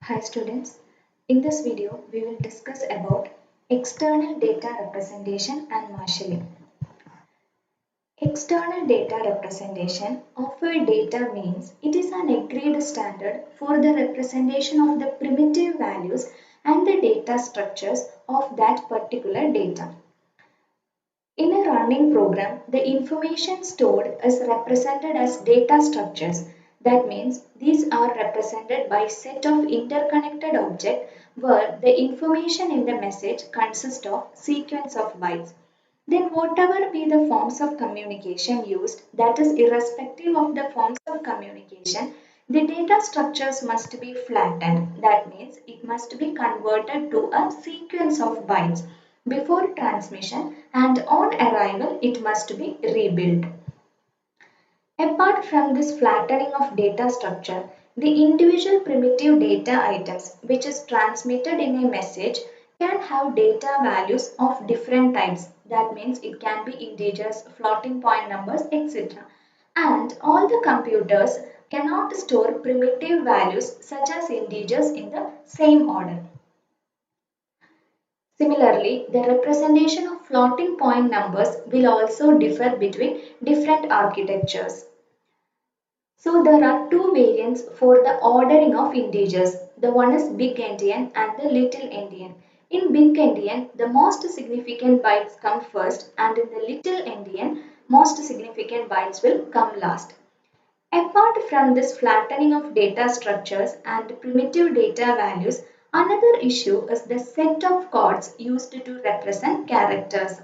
Hi students, in this video we will discuss about external data representation and marshalling. External data representation of a data means it is an agreed standard for the representation of the primitive values and the data structures of that particular data. In a running program, the information stored is represented as data structures. That means these are represented by set of interconnected objects where the information in the message consists of sequence of bytes. Then whatever be the forms of communication used, that is irrespective of the forms of communication, the data structures must be flattened. That means it must be converted to a sequence of bytes before transmission, and on arrival it must be rebuilt. Apart from this flattening of data structure, the individual primitive data items which is transmitted in a message can have data values of different types. That means it can be integers, floating point numbers, etc. And all the computers cannot store primitive values such as integers in the same order. Similarly, the representation of floating point numbers will also differ between different architectures. So there are two variants for the ordering of integers. The one is big endian and the little endian. In big endian, the most significant bytes come first, and in the little endian, most significant bytes will come last. Apart from this flattening of data structures and primitive data values, another issue is the set of codes used to represent characters.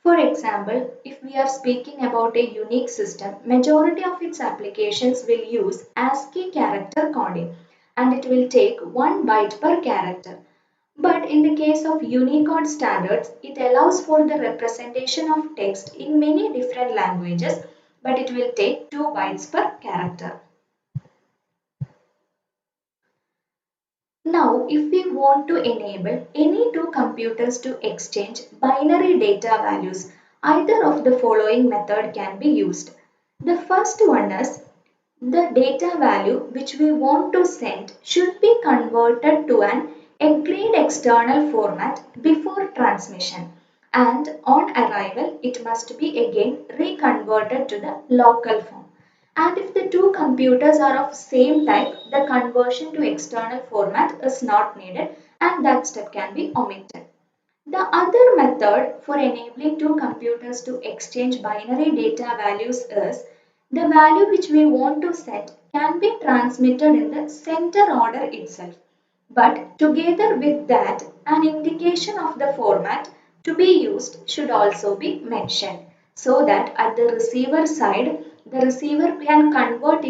For example, if we are speaking about a unique system, majority of its applications will use ASCII character coding, and it will take 1 byte per character. But in the case of Unicode standards, it allows for the representation of text in many different languages, but it will take 2 bytes per character. Now, if we want to enable any two computers to exchange binary data values, either of the following method can be used. The first one is the data value which we want to send should be converted to an agreed external format before transmission, and on arrival it must be again reconverted to the local form. And if the two computers are of same type, the conversion to external format is not needed, and that step can be omitted. The other method for enabling two computers to exchange binary data values is the value which we want to send can be transmitted in the center order itself. But together with that, an indication of the format to be used should also be mentioned, so that at the receiver side, the receiver can convert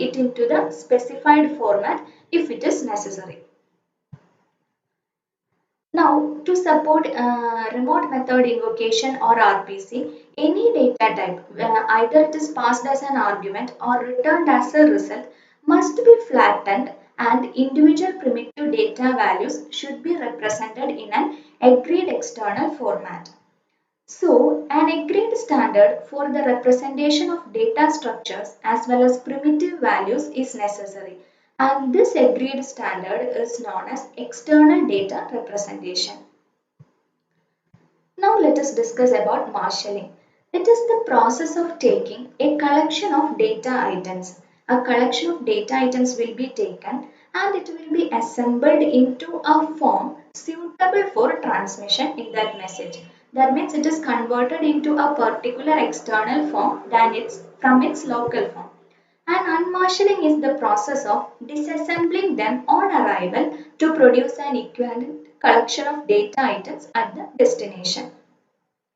it into the specified format if it is necessary. Now, to support remote method invocation or RPC, any data type, either it is passed as an argument or returned as a result, must be flattened, and individual primitive data values should be represented in an agreed external format. So, an agreed standard for the representation of data structures as well as primitive values is necessary, and this agreed standard is known as external data representation. Now let us discuss about marshalling. It is the process of taking a collection of data items. A collection of data items will be taken and it will be assembled into a form suitable for transmission in that message. That means it is converted into a particular external form from its local form. And unmarshalling is the process of disassembling them on arrival to produce an equivalent collection of data items at the destination.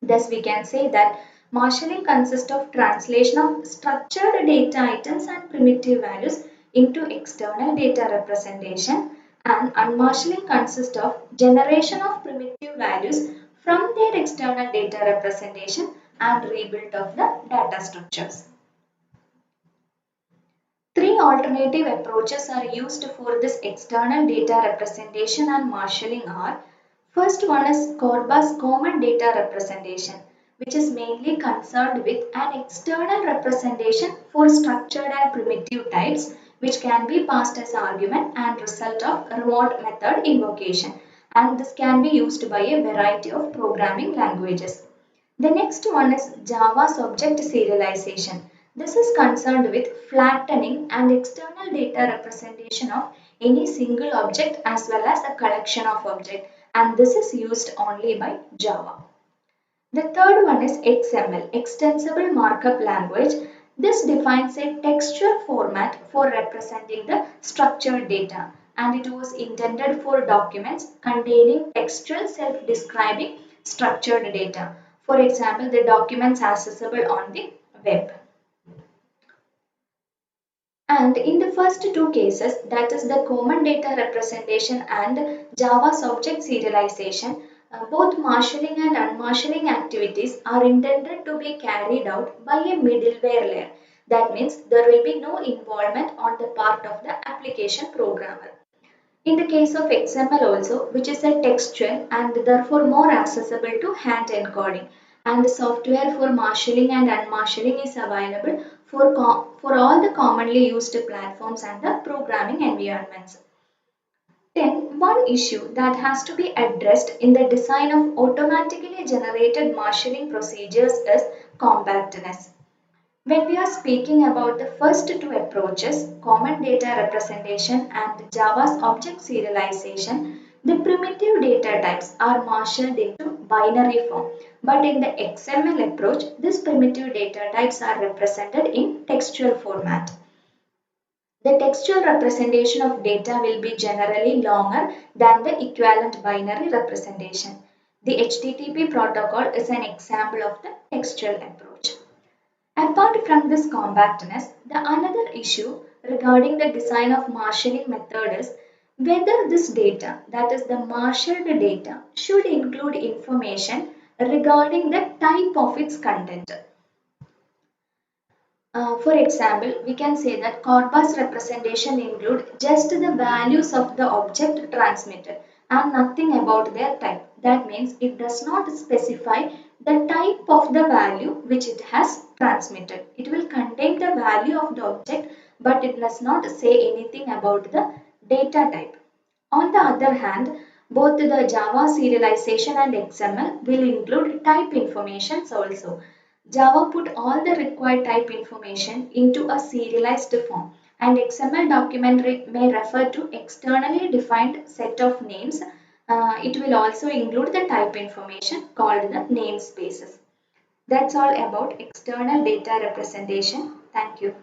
Thus, we can say that marshalling consists of translation of structured data items and primitive values into external data representation, and unmarshalling consists of generation of primitive values from their external data representation and rebuild of the data structures. Three alternative approaches are used for this external data representation and marshalling are: first one is Corba's common data representation, which is mainly concerned with an external representation for structured and primitive types which can be passed as argument and result of reward method invocation, and this can be used by a variety of programming languages. The next one is Java's object serialization. This is concerned with flattening and external data representation of any single object as well as a collection of objects, and this is used only by Java. The third one is XML, Extensible Markup Language. This defines a textual format for representing the structured data, and it was intended for documents containing textual self-describing structured data. For example, the documents accessible on the web. And in the first two cases, that is the common data representation and Java's object serialization, both marshalling and unmarshalling activities are intended to be carried out by a middleware layer. That means there will be no involvement on the part of the application programmer. In the case of XML also, which is a textual and therefore more accessible to hand encoding, and the software for marshalling and unmarshalling is available for all the commonly used platforms and the programming environments. Then one issue that has to be addressed in the design of automatically generated marshalling procedures is compactness. When we are speaking about the first two approaches, common data representation and Java's object serialization, the primitive data types are marshaled into binary form. But in the XML approach, these primitive data types are represented in textual format. The textual representation of data will be generally longer than the equivalent binary representation. The HTTP protocol is an example of the textual approach. Apart from this compactness, the another issue regarding the design of marshalling method is whether this data, that is the marshaled data, should include information regarding the type of its content. For example, we can say that corpus representation include just the values of the object transmitted and nothing about their type. That means it does not specify the type of the value which it has transmitted. It will contain the value of the object, but it does not say anything about the data type. On the other hand, both the Java serialization and XML will include type informations also. Java put all the required type information into a serialized form, and XML document may refer to externally defined set of names. It will also include the type information called the namespaces. That's all about external data representation. Thank you.